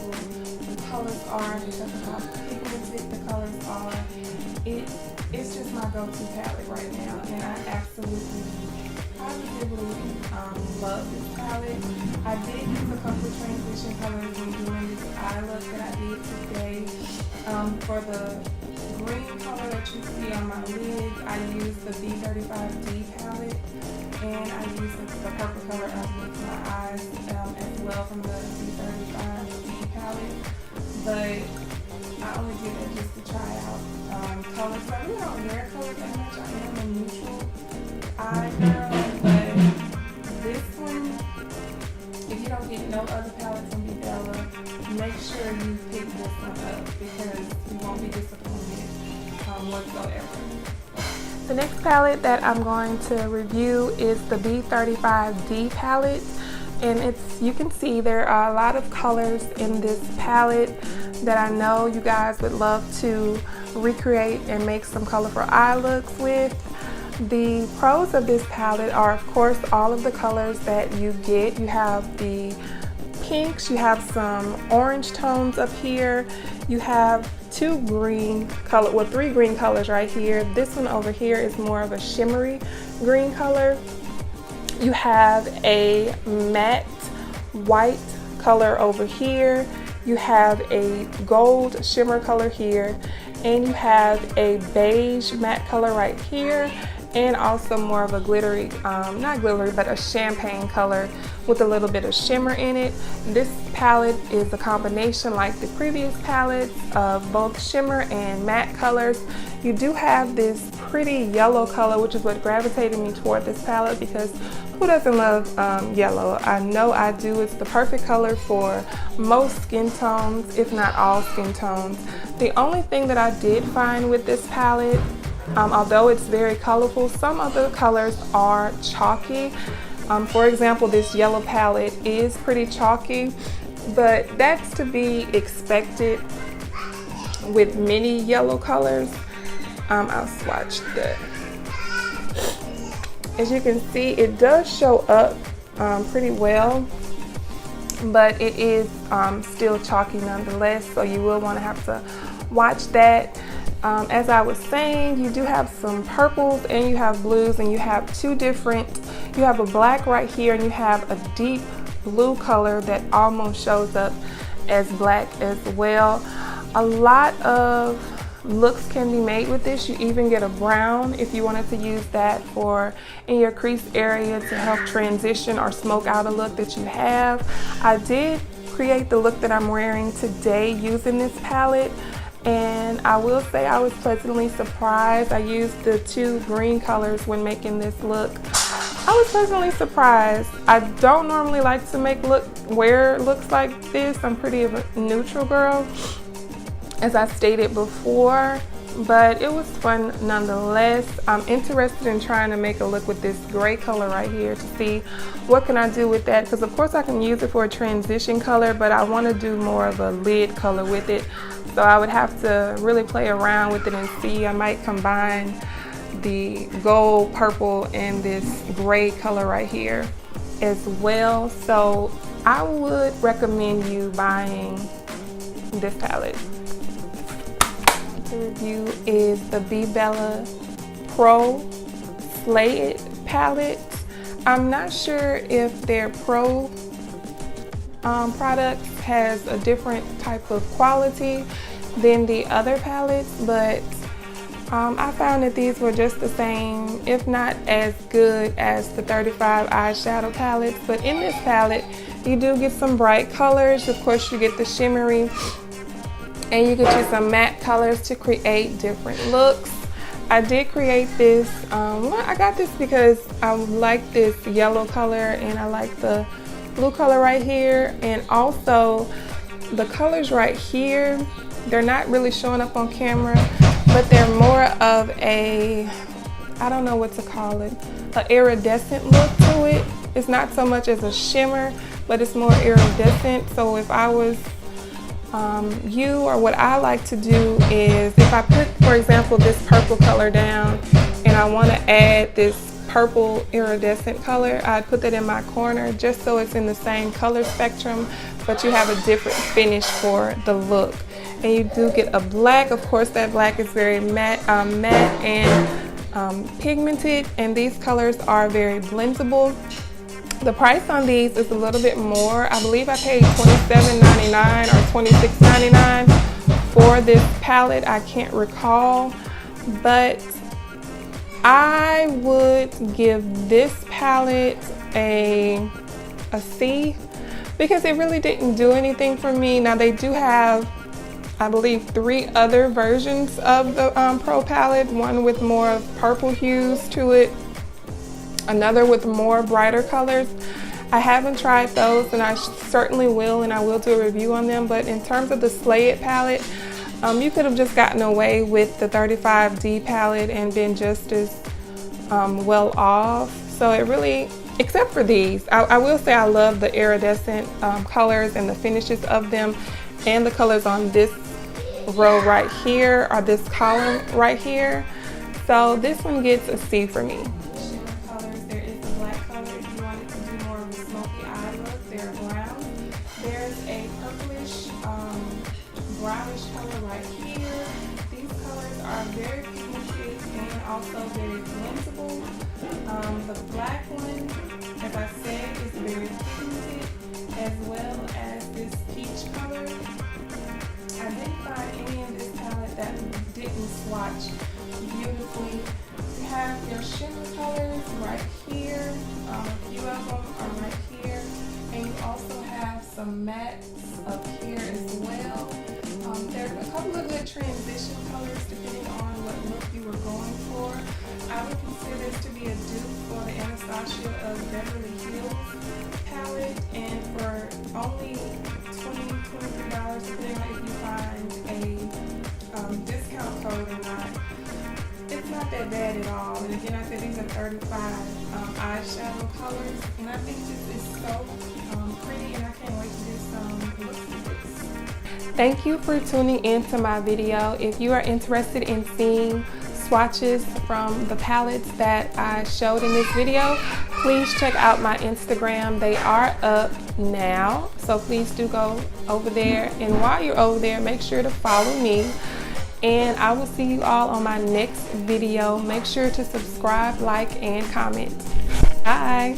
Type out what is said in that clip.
beautiful the colors are, because of how pigmented the colors are. It's just my go-to palette right now, and I absolutely positively love this palette. I did use a couple of transition colors when doing this eye look that I did today. For the green color that you see on my lid, I used the B35d Pallet, and I used the purple color underneath my eyes as well from the B35d Palette. But I only did that just to try out colors. So I really don't wear colors that much. I am a neutral eye girl, but this one, if you don't get no other palettes from Bebella, make sure you pick this one up because you won't be disappointed whatsoever. The next palette that I'm going to review is the B35d Palette, and you can see there are a lot of colors in this palette that I know you guys would love to recreate and make some colorful eye looks with. The pros of this palette are, of course, all of the colors that you get. You have the pinks, you have some orange tones up here, you have three green colors right here. This one over here is more of a shimmery green color. You have a matte white color over here. You have a gold shimmer color here, and you have a beige matte color right here, and also more of a glittery, not glittery, but a champagne color with a little bit of shimmer in it. This palette is a combination, like the previous palettes, of both shimmer and matte colors. You do have this pretty yellow color, which is what gravitated me toward this palette, because who doesn't love yellow? I know I do. It's the perfect color for most skin tones, if not all skin tones. The only thing that I did find with this palette Although it's very colorful, some of the colors are chalky. For example, this yellow palette is pretty chalky, but that's to be expected with many yellow colors. I'll swatch that. As you can see, it does show up pretty well, but it is still chalky nonetheless, so you will want to have to watch that. As I was saying, you do have some purples and you have blues, and you have two different, you have a black right here and you have a deep blue color that almost shows up as black as well. A lot of looks can be made with this. You even get a brown if you wanted to use that for in your crease area to help transition or smoke out a look that you have. I did create the look that I'm wearing today using this palette, and I will say I was pleasantly surprised. I used the two green colors when making this look. I was pleasantly surprised. I don't normally like to wear looks like this. I'm pretty of a neutral girl, as I stated before, but it was fun nonetheless. I'm interested in trying to make a look with this gray color right here to see what can I do with that, because of course I can use it for a transition color, but I want to do more of a lid color with it. So I would have to really play around with it and see. I might combine the gold, purple, and this gray color right here as well. So I would recommend you buying this palette. The review is the Bebella Pro Slayette Palette. I'm not sure if their Pro product has a different type of quality than the other palettes, but I found that these were just the same, if not as good as the 35 eyeshadow palettes. But in this palette, you do get some bright colors. Of course, you get the shimmery, and you get you some matte colors to create different looks. I did create this, I got this because I like this yellow color and I like the blue color right here, and also the colors right here, they're not really showing up on camera, but they're more of a, I don't know what to call it, an iridescent look to it. It's not so much as a shimmer, but it's more iridescent. So if I was you, or what I like to do is, if I put, for example, this purple color down and I want to add this purple iridescent color, I'd put that in my corner just so it's in the same color spectrum, but you have a different finish for the look. And you do get a black. Of course, that black is very matte and pigmented, and these colors are very blendable. The price on these is a little bit more. I believe I paid $27.99 or $26.99 for this palette. I can't recall, but I would give this palette a C, because it really didn't do anything for me. Now they do have, I believe, 3 other versions of the Pro palette, one with more purple hues to it, another with more brighter colors. I haven't tried those, and I certainly will, and I will do a review on them. But in terms of the Slayette palette, you could have just gotten away with the 35D palette and been just as well off. So it really, except for these, I will say I love the iridescent colors and the finishes of them, and the colors on this row right here, or this column right here. So this one gets a C for me. Colors, there is a black color if you wanted to do more of a smoky eye look. They're brown. There's a purplish, brownish color right here. These colors are very pigmented and also very blendable. The black one, as I said, is very pigmented, as well as this peach color. I didn't find any in this palette that didn't swatch beautifully. You have your shimmer colors right here. A few of them are right here. And you also have some mattes up here as well. There's a couple of good transition colors depending on what look you were going for. I would consider this to be a dupe for the Anastasia of Beverly Hills palette, and for only $23, depending on if you find a discount code or not. It's not the 35 eyeshadow colors, and I think this is so pretty, and I can't wait to do some looks with this. Thank you for tuning into my video. If you are interested in seeing swatches from the palettes that I showed in this video, please check out my Instagram. They are up now, so please do go over there, and while you're over there, make sure to follow me, and I will see you all on my next video. Make sure to subscribe, like, and comment. Bye.